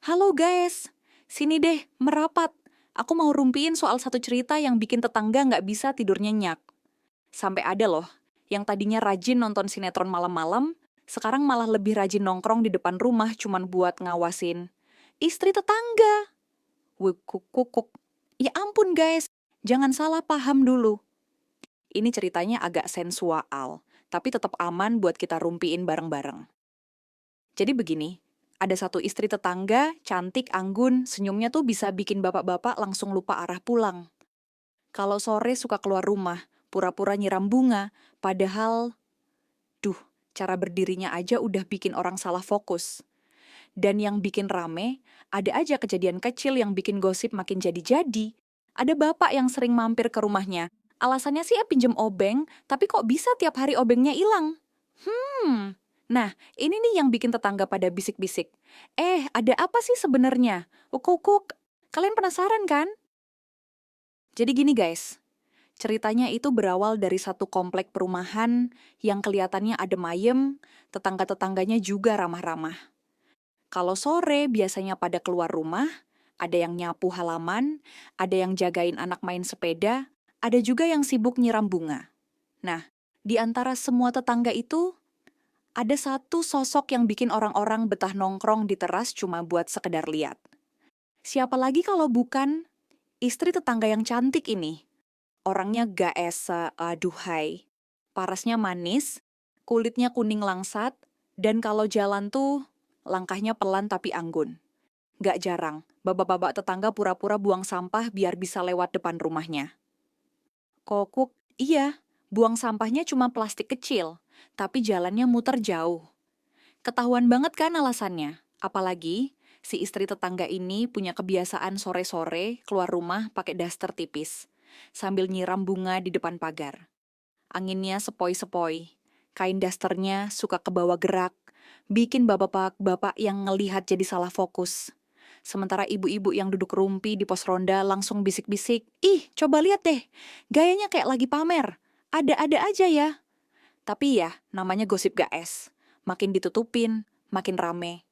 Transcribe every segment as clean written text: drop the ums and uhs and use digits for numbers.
Halo guys, sini deh, merapat. Aku mau rumpiin soal satu cerita yang bikin tetangga nggak bisa tidur nyenyak. Sampai ada loh, yang tadinya rajin nonton sinetron malam-malam, sekarang malah lebih rajin nongkrong di depan rumah cuman buat ngawasin istri tetangga. Wukuk kukuk. Ya ampun guys, jangan salah paham dulu. Ini ceritanya agak sensual, tapi tetap aman buat kita rumpiin bareng-bareng. Jadi begini, ada satu istri tetangga, cantik, anggun, senyumnya tuh bisa bikin bapak-bapak langsung lupa arah pulang. Kalau sore suka keluar rumah, pura-pura nyiram bunga, padahal, duh, cara berdirinya aja udah bikin orang salah fokus. Dan yang bikin rame, ada aja kejadian kecil yang bikin gosip makin jadi-jadi. Ada bapak yang sering mampir ke rumahnya. Alasannya sih pinjem obeng, tapi kok bisa tiap hari obengnya hilang? Nah, ini nih yang bikin tetangga pada bisik-bisik. Ada apa sih sebenarnya? Ukuk-ukuk. Kalian penasaran kan? Jadi gini guys, ceritanya itu berawal dari satu komplek perumahan yang kelihatannya adem ayem, tetangga-tetangganya juga ramah-ramah. Kalau sore biasanya pada keluar rumah, ada yang nyapu halaman, ada yang jagain anak main sepeda, ada juga yang sibuk nyiram bunga. Nah, di antara semua tetangga itu, ada satu sosok yang bikin orang-orang betah nongkrong di teras cuma buat sekedar lihat. Siapa lagi kalau bukan istri tetangga yang cantik ini? Orangnya gaesa, aduhai. Parasnya manis, kulitnya kuning langsat, dan kalau jalan tuh langkahnya pelan tapi anggun. Gak jarang, bapak-bapak tetangga pura-pura buang sampah biar bisa lewat depan rumahnya. Kokuk, iya, buang sampahnya cuma plastik kecil, tapi jalannya muter jauh. Ketahuan banget kan alasannya? Apalagi si istri tetangga ini punya kebiasaan sore-sore keluar rumah pakai daster tipis, sambil nyiram bunga di depan pagar. Anginnya sepoi-sepoi, kain dasternya suka kebawa gerak, bikin bapak-bapak yang ngelihat jadi salah fokus. Sementara ibu-ibu yang duduk rumpi di pos ronda langsung bisik-bisik, "Ih, coba lihat deh, gayanya kayak lagi pamer. Ada-ada aja ya." Tapi ya, namanya gosip gaes. Makin ditutupin, makin rame.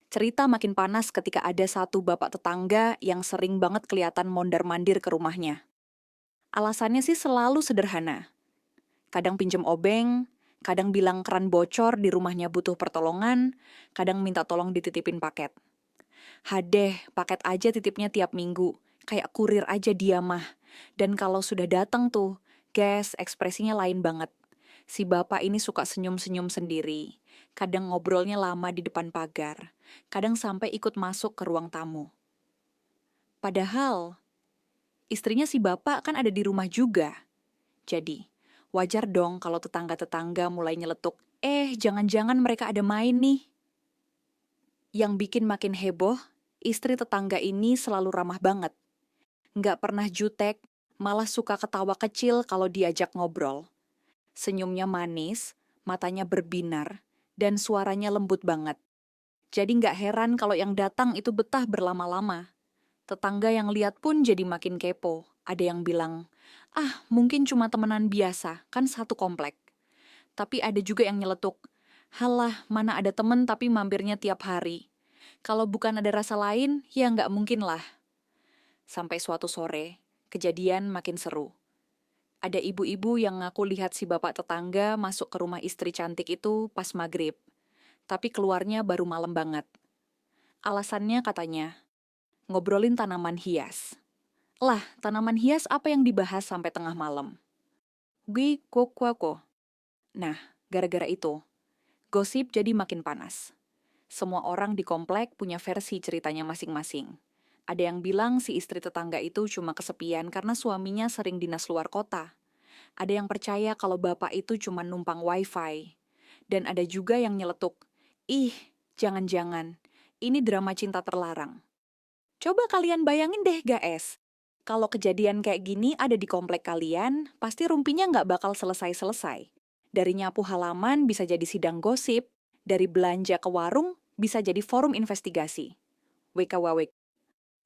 Cerita makin panas ketika ada satu bapak tetangga yang sering banget kelihatan mondar-mandir ke rumahnya. Alasannya sih selalu sederhana. Kadang pinjem obeng, kadang bilang keran bocor di rumahnya butuh pertolongan, kadang minta tolong dititipin paket. Hadeh, paket aja titipnya tiap minggu. Kayak kurir aja dia mah. Dan kalau sudah datang tuh, guys, ekspresinya lain banget. Si bapak ini suka senyum-senyum sendiri. Kadang ngobrolnya lama di depan pagar. Kadang sampai ikut masuk ke ruang tamu. Padahal, istrinya si bapak kan ada di rumah juga. Jadi, wajar dong kalau tetangga-tetangga mulai nyeletuk, jangan-jangan mereka ada main nih. Yang bikin makin heboh, istri tetangga ini selalu ramah banget. Nggak pernah jutek, malah suka ketawa kecil kalau diajak ngobrol. Senyumnya manis, matanya berbinar, dan suaranya lembut banget. Jadi nggak heran kalau yang datang itu betah berlama-lama. Tetangga yang lihat pun jadi makin kepo. Ada yang bilang, mungkin cuma temenan biasa, kan satu komplek. Tapi ada juga yang nyeletuk, halah, mana ada temen tapi mampirnya tiap hari. Kalau bukan ada rasa lain, ya nggak mungkin lah. Sampai suatu sore, kejadian makin seru. Ada ibu-ibu yang ngaku lihat si bapak tetangga masuk ke rumah istri cantik itu pas maghrib. Tapi keluarnya baru malam banget. Alasannya katanya, ngobrolin tanaman hias. Lah, tanaman hias apa yang dibahas sampai tengah malam? Gue kok. Nah, gara-gara itu, gosip jadi makin panas. Semua orang di komplek punya versi ceritanya masing-masing. Ada yang bilang si istri tetangga itu cuma kesepian karena suaminya sering dinas luar kota. Ada yang percaya kalau bapak itu cuma numpang wifi. Dan ada juga yang nyeletuk, jangan-jangan, ini drama cinta terlarang. Coba kalian bayangin deh guys, kalau kejadian kayak gini ada di komplek kalian, pasti rumpinya nggak bakal selesai-selesai. Dari nyapu halaman bisa jadi sidang gosip, dari belanja ke warung bisa jadi forum investigasi. WKWW.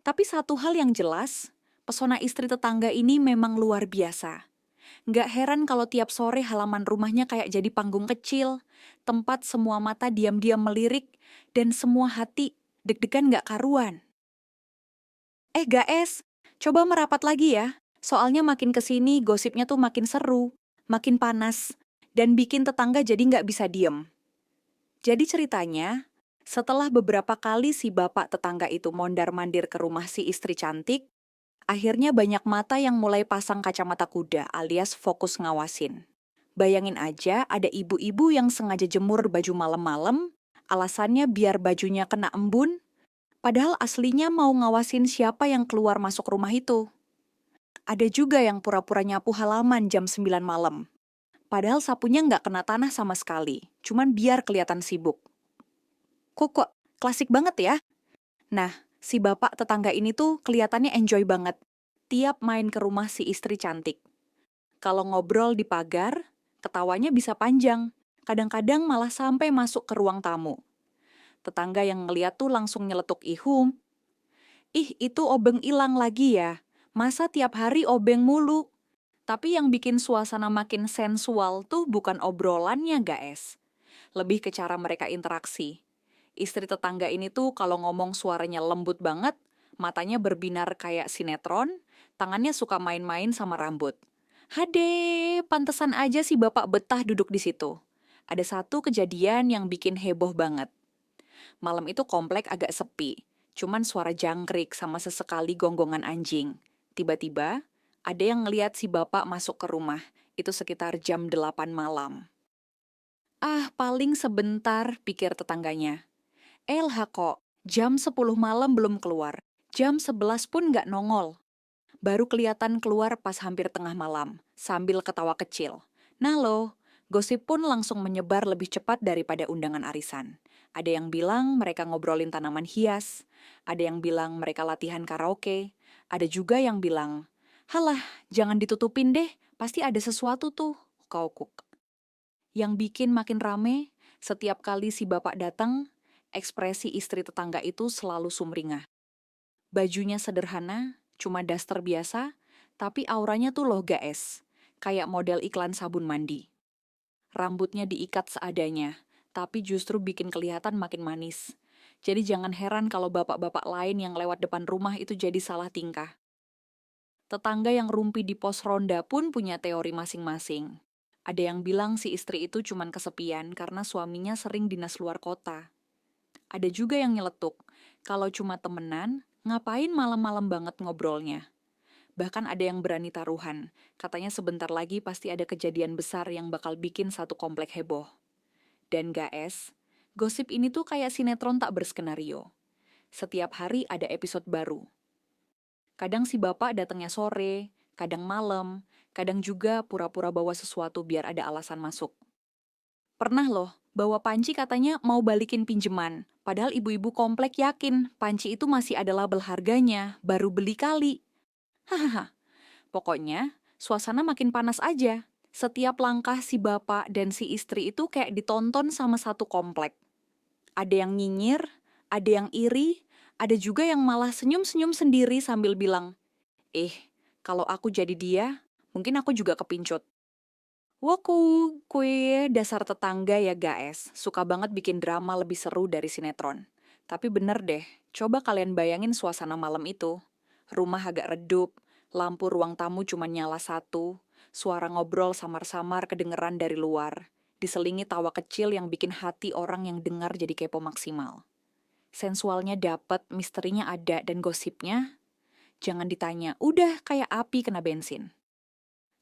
Tapi satu hal yang jelas, pesona istri tetangga ini memang luar biasa. Nggak heran kalau tiap sore halaman rumahnya kayak jadi panggung kecil, tempat semua mata diam-diam melirik, dan semua hati deg-degan gak karuan. Guys, coba merapat lagi ya. Soalnya makin kesini gosipnya tuh makin seru, makin panas, dan bikin tetangga jadi nggak bisa diem. Jadi ceritanya, setelah beberapa kali si bapak tetangga itu mondar-mandir ke rumah si istri cantik, akhirnya banyak mata yang mulai pasang kacamata kuda alias fokus ngawasin. Bayangin aja ada ibu-ibu yang sengaja jemur baju malam-malam, alasannya biar bajunya kena embun, padahal aslinya mau ngawasin siapa yang keluar masuk rumah itu. Ada juga yang pura-pura nyapu halaman jam 9 malam. Padahal sapunya nggak kena tanah sama sekali, cuman biar kelihatan sibuk. Kok klasik banget ya? Nah, si bapak tetangga ini tuh kelihatannya enjoy banget. Tiap main ke rumah si istri cantik. Kalau ngobrol di pagar, ketawanya bisa panjang. Kadang-kadang malah sampai masuk ke ruang tamu. Tetangga yang ngeliat tuh langsung nyeletuk ihum. Ih, itu obeng ilang lagi ya. Masa tiap hari obeng mulu? Tapi yang bikin suasana makin sensual tuh bukan obrolannya, guys. Lebih ke cara mereka interaksi. Istri tetangga ini tuh kalau ngomong suaranya lembut banget, matanya berbinar kayak sinetron, tangannya suka main-main sama rambut. Hade, pantesan aja si bapak betah duduk di situ. Ada satu kejadian yang bikin heboh banget. Malam itu komplek agak sepi, cuman suara jangkrik sama sesekali gonggongan anjing. Tiba-tiba, ada yang ngeliat si bapak masuk ke rumah. Itu sekitar jam 8 malam. Ah, paling sebentar, pikir tetangganya. Kok, jam 10 malam belum keluar. Jam 11 pun nggak nongol. Baru kelihatan keluar pas hampir tengah malam, sambil ketawa kecil. Nah loh, gosip pun langsung menyebar lebih cepat daripada undangan arisan. Ada yang bilang mereka ngobrolin tanaman hias, ada yang bilang mereka latihan karaoke, ada juga yang bilang, halah, jangan ditutupin deh, pasti ada sesuatu tuh, kaukuk. Yang bikin makin rame, setiap kali si bapak datang, ekspresi istri tetangga itu selalu sumringah. Bajunya sederhana, cuma daster biasa, tapi auranya tuh loh gaes, kayak model iklan sabun mandi. Rambutnya diikat seadanya, tapi justru bikin kelihatan makin manis. Jadi jangan heran kalau bapak-bapak lain yang lewat depan rumah itu jadi salah tingkah. Tetangga yang rumpi di pos ronda pun punya teori masing-masing. Ada yang bilang si istri itu cuman kesepian karena suaminya sering dinas luar kota. Ada juga yang nyeletuk, kalau cuma temenan, ngapain malam-malam banget ngobrolnya? Bahkan ada yang berani taruhan, katanya sebentar lagi pasti ada kejadian besar yang bakal bikin satu komplek heboh. Dan guys, gosip ini tuh kayak sinetron tak berskenario. Setiap hari ada episode baru. Kadang si bapak datangnya sore, kadang malam, kadang juga pura-pura bawa sesuatu biar ada alasan masuk. Pernah loh, bawa panci katanya mau balikin pinjeman, padahal ibu-ibu komplek yakin panci itu masih ada label harganya, baru beli kali. Hahaha, pokoknya suasana makin panas aja. Setiap langkah si bapak dan si istri itu kayak ditonton sama satu komplek. Ada yang nyinyir, ada yang iri, ada juga yang malah senyum-senyum sendiri sambil bilang, kalau aku jadi dia, mungkin aku juga kepincut. Waku, kue dasar tetangga ya guys, suka banget bikin drama lebih seru dari sinetron. Tapi bener deh, coba kalian bayangin suasana malam itu. Rumah agak redup, lampu ruang tamu cuma nyala satu, suara ngobrol samar-samar kedengeran dari luar, diselingi tawa kecil yang bikin hati orang yang dengar jadi kepo maksimal. Sensualnya dapet, misterinya ada, dan gosipnya, jangan ditanya, udah kayak api kena bensin.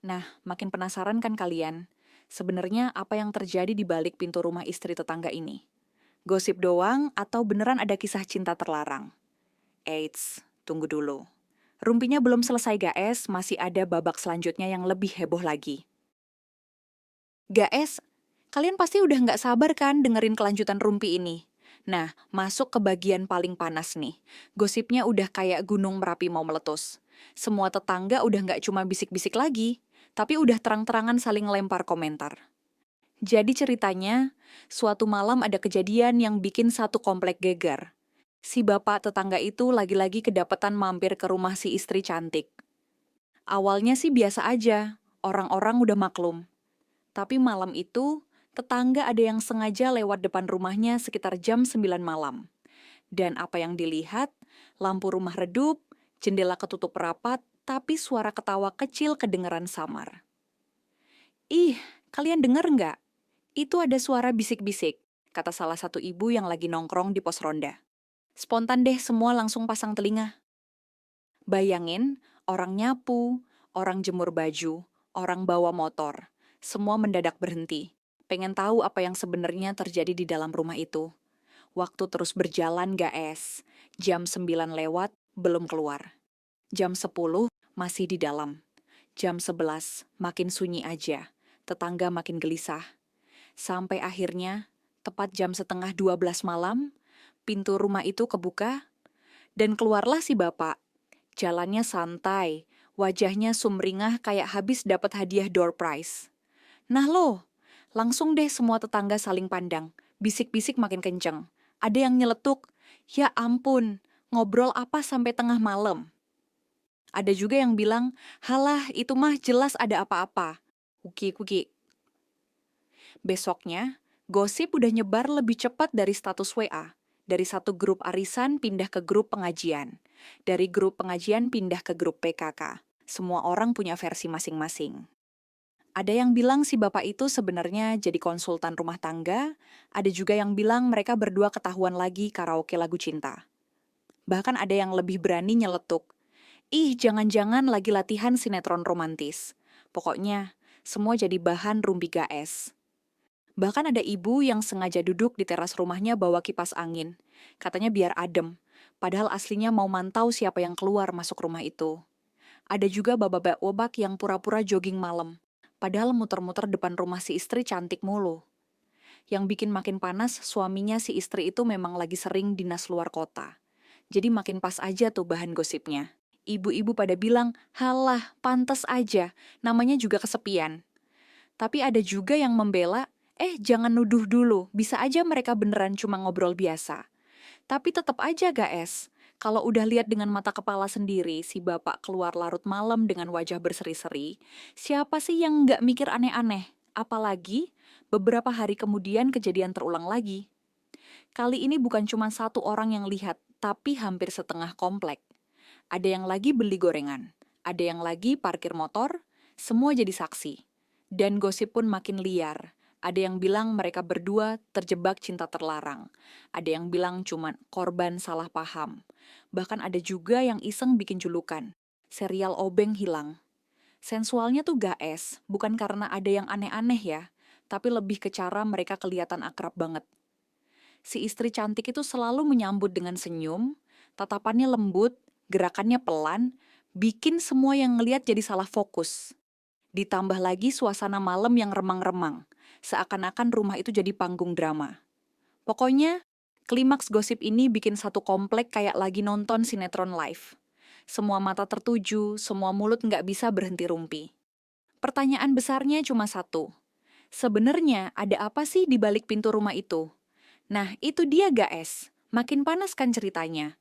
Nah, makin penasaran kan kalian? Sebenarnya apa yang terjadi di balik pintu rumah istri tetangga ini? Gosip doang atau beneran ada kisah cinta terlarang? Eits, tunggu dulu. Rumpinya belum selesai guys, masih ada babak selanjutnya yang lebih heboh lagi. Guys, kalian pasti udah nggak sabar kan dengerin kelanjutan rumpi ini? Nah, masuk ke bagian paling panas nih. Gosipnya udah kayak gunung Merapi mau meletus. Semua tetangga udah nggak cuma bisik-bisik lagi, tapi udah terang-terangan saling lempar komentar. Jadi ceritanya, suatu malam ada kejadian yang bikin satu komplek geger. Si bapak tetangga itu lagi-lagi kedapatan mampir ke rumah si istri cantik. Awalnya sih biasa aja, orang-orang udah maklum. Tapi malam itu, tetangga ada yang sengaja lewat depan rumahnya sekitar jam 9 malam. Dan apa yang dilihat, lampu rumah redup, jendela ketutup rapat, tapi suara ketawa kecil kedengeran samar. Ih, kalian denger nggak? Itu ada suara bisik-bisik, kata salah satu ibu yang lagi nongkrong di pos ronda. Spontan deh semua langsung pasang telinga. Bayangin, orang nyapu, orang jemur baju, orang bawa motor. Semua mendadak berhenti. Pengen tahu apa yang sebenarnya terjadi di dalam rumah itu. Waktu terus berjalan gak es. Jam 9 lewat, belum keluar. Jam 10, masih di dalam. Jam 11, makin sunyi aja. Tetangga makin gelisah. Sampai akhirnya, tepat jam setengah 12 malam, pintu rumah itu kebuka, dan keluarlah si bapak. Jalannya santai, wajahnya sumringah kayak habis dapat hadiah door prize. Nah lo, langsung deh semua tetangga saling pandang. Bisik-bisik makin kenceng. Ada yang nyeletuk, ya ampun, ngobrol apa sampai tengah malam? Ada juga yang bilang, halah itu mah jelas ada apa-apa. Kuki-kuki. Besoknya, gosip udah nyebar lebih cepat dari status WA. Dari satu grup arisan pindah ke grup pengajian. Dari grup pengajian pindah ke grup PKK. Semua orang punya versi masing-masing. Ada yang bilang si bapak itu sebenarnya jadi konsultan rumah tangga, ada juga yang bilang mereka berdua ketahuan lagi karaoke lagu cinta. Bahkan ada yang lebih berani nyeletuk. Ih, jangan-jangan lagi latihan sinetron romantis. Pokoknya, semua jadi bahan rumpi gaes. Bahkan ada ibu yang sengaja duduk di teras rumahnya bawa kipas angin. Katanya biar adem, padahal aslinya mau mantau siapa yang keluar masuk rumah itu. Ada juga babak-babak yang pura-pura jogging malam, padahal muter-muter depan rumah si istri cantik mulu. Yang bikin makin panas, suaminya si istri itu memang lagi sering dinas luar kota. Jadi makin pas aja tuh bahan gosipnya. Ibu-ibu pada bilang, halah, pantes aja, namanya juga kesepian. Tapi ada juga yang membela, jangan nuduh dulu, bisa aja mereka beneran cuma ngobrol biasa. Tapi tetap aja guys, kalau udah lihat dengan mata kepala sendiri, si bapak keluar larut malam dengan wajah berseri-seri, siapa sih yang nggak mikir aneh-aneh? Apalagi, beberapa hari kemudian kejadian terulang lagi. Kali ini bukan cuma satu orang yang lihat, tapi hampir setengah komplek. Ada yang lagi beli gorengan, ada yang lagi parkir motor, semua jadi saksi. Dan gosip pun makin liar. Ada yang bilang mereka berdua terjebak cinta terlarang. Ada yang bilang cuma korban salah paham. Bahkan ada juga yang iseng bikin julukan. Serial Obeng hilang. Sensualnya tuh gaes, bukan karena ada yang aneh-aneh ya, tapi lebih ke cara mereka kelihatan akrab banget. Si istri cantik itu selalu menyambut dengan senyum, tatapannya lembut, gerakannya pelan, bikin semua yang ngeliat jadi salah fokus. Ditambah lagi suasana malam yang remang-remang, seakan-akan rumah itu jadi panggung drama. Pokoknya, klimaks gosip ini bikin satu komplek kayak lagi nonton sinetron live. Semua mata tertuju, semua mulut nggak bisa berhenti rumpi. Pertanyaan besarnya cuma satu. Sebenarnya ada apa sih di balik pintu rumah itu? Nah, itu dia guys. Makin panas kan ceritanya.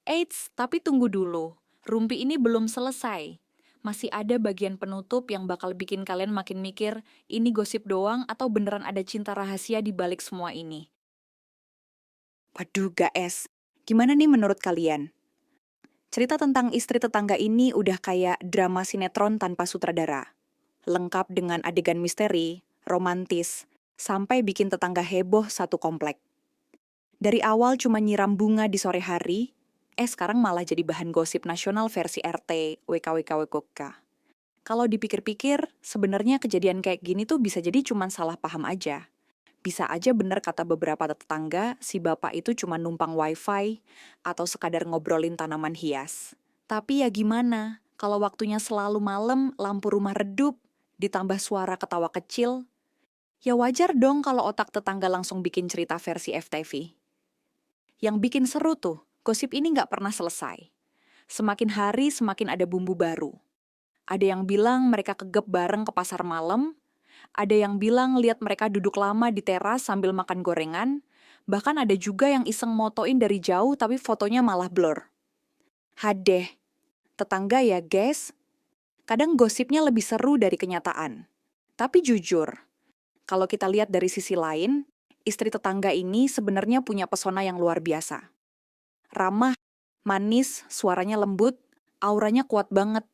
Eits, tapi tunggu dulu. Rumpi ini belum selesai. Masih ada bagian penutup yang bakal bikin kalian makin mikir, ini gosip doang atau beneran ada cinta rahasia di balik semua ini. Waduh, guys. Gimana nih menurut kalian? Cerita tentang istri tetangga ini udah kayak drama sinetron tanpa sutradara. Lengkap dengan adegan misteri, romantis, sampai bikin tetangga heboh satu komplek. Dari awal cuma nyiram bunga di sore hari, sekarang malah jadi bahan gosip nasional versi RT, WKWKWKK. Kalau dipikir-pikir, sebenarnya kejadian kayak gini tuh bisa jadi cuma salah paham aja. Bisa aja bener kata beberapa tetangga, si bapak itu cuma numpang wifi atau sekadar ngobrolin tanaman hias. Tapi ya gimana, kalau waktunya selalu malam, lampu rumah redup, ditambah suara ketawa kecil, ya wajar dong kalau otak tetangga langsung bikin cerita versi FTV. Yang bikin seru tuh, gosip ini nggak pernah selesai. Semakin hari semakin ada bumbu baru. Ada yang bilang mereka kegep bareng ke pasar malam, ada yang bilang lihat mereka duduk lama di teras sambil makan gorengan, bahkan ada juga yang iseng motoin dari jauh tapi fotonya malah blur. Hadeh, tetangga ya guys, kadang gosipnya lebih seru dari kenyataan. Tapi jujur, kalau kita lihat dari sisi lain, istri tetangga ini sebenarnya punya pesona yang luar biasa. Ramah, manis, suaranya lembut, auranya kuat banget.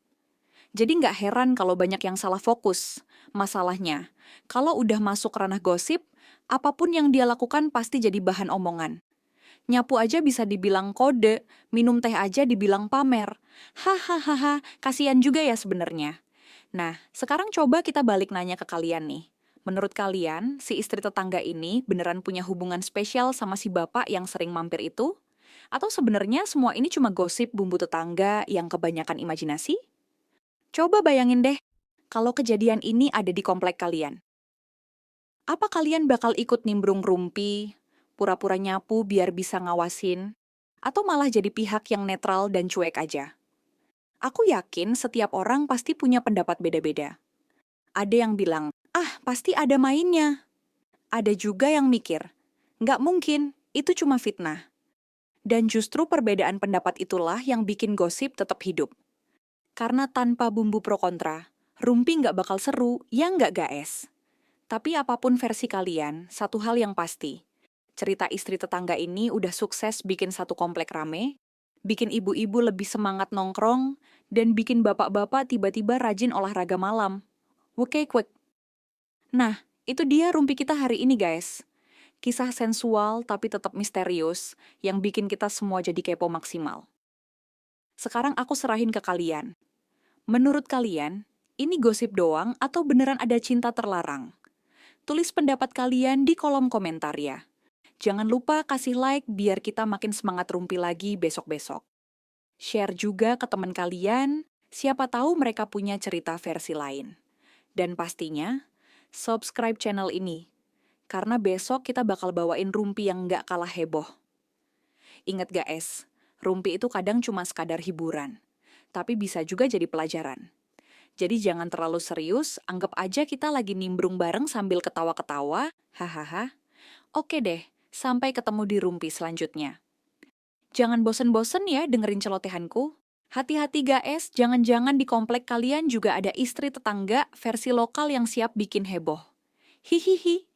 Jadi nggak heran kalau banyak yang salah fokus. Masalahnya, kalau udah masuk ranah gosip, apapun yang dia lakukan pasti jadi bahan omongan. Nyapu aja bisa dibilang kode, minum teh aja dibilang pamer. Hahaha, kasihan juga ya sebenarnya. Nah, sekarang coba kita balik nanya ke kalian nih. Menurut kalian, si istri tetangga ini beneran punya hubungan spesial sama si bapak yang sering mampir itu? Atau sebenarnya semua ini cuma gosip bumbu tetangga yang kebanyakan imajinasi? Coba bayangin deh, kalau kejadian ini ada di komplek kalian. Apa kalian bakal ikut nimbrung rumpi, pura-pura nyapu biar bisa ngawasin, atau malah jadi pihak yang netral dan cuek aja? Aku yakin setiap orang pasti punya pendapat beda-beda. Ada yang bilang, ah pasti ada mainnya. Ada juga yang mikir, nggak mungkin, itu cuma fitnah. Dan justru perbedaan pendapat itulah yang bikin gosip tetap hidup. Karena tanpa bumbu pro kontra, rumpi nggak bakal seru, ya nggak guys? Tapi apapun versi kalian, satu hal yang pasti. Cerita istri tetangga ini udah sukses bikin satu komplek rame, bikin ibu-ibu lebih semangat nongkrong, dan bikin bapak-bapak tiba-tiba rajin olahraga malam. Oke, quick. Nah, itu dia rumpi kita hari ini, guys. Kisah sensual tapi tetap misterius yang bikin kita semua jadi kepo maksimal. Sekarang aku serahin ke kalian. Menurut kalian, ini gosip doang atau beneran ada cinta terlarang? Tulis pendapat kalian di kolom komentar ya. Jangan lupa kasih like biar kita makin semangat rumpi lagi besok-besok. Share juga ke teman kalian, siapa tahu mereka punya cerita versi lain. Dan pastinya, subscribe channel ini, karena besok kita bakal bawain rumpi yang nggak kalah heboh. Ingat guys, rumpi itu kadang cuma sekadar hiburan, tapi bisa juga jadi pelajaran. Jadi jangan terlalu serius, anggap aja kita lagi nimbrung bareng sambil ketawa-ketawa, hahaha. Oke deh, sampai ketemu di rumpi selanjutnya. Jangan bosen-bosen ya dengerin celotehanku. Hati-hati guys, jangan-jangan di komplek kalian juga ada istri tetangga versi lokal yang siap bikin heboh. Hihihi.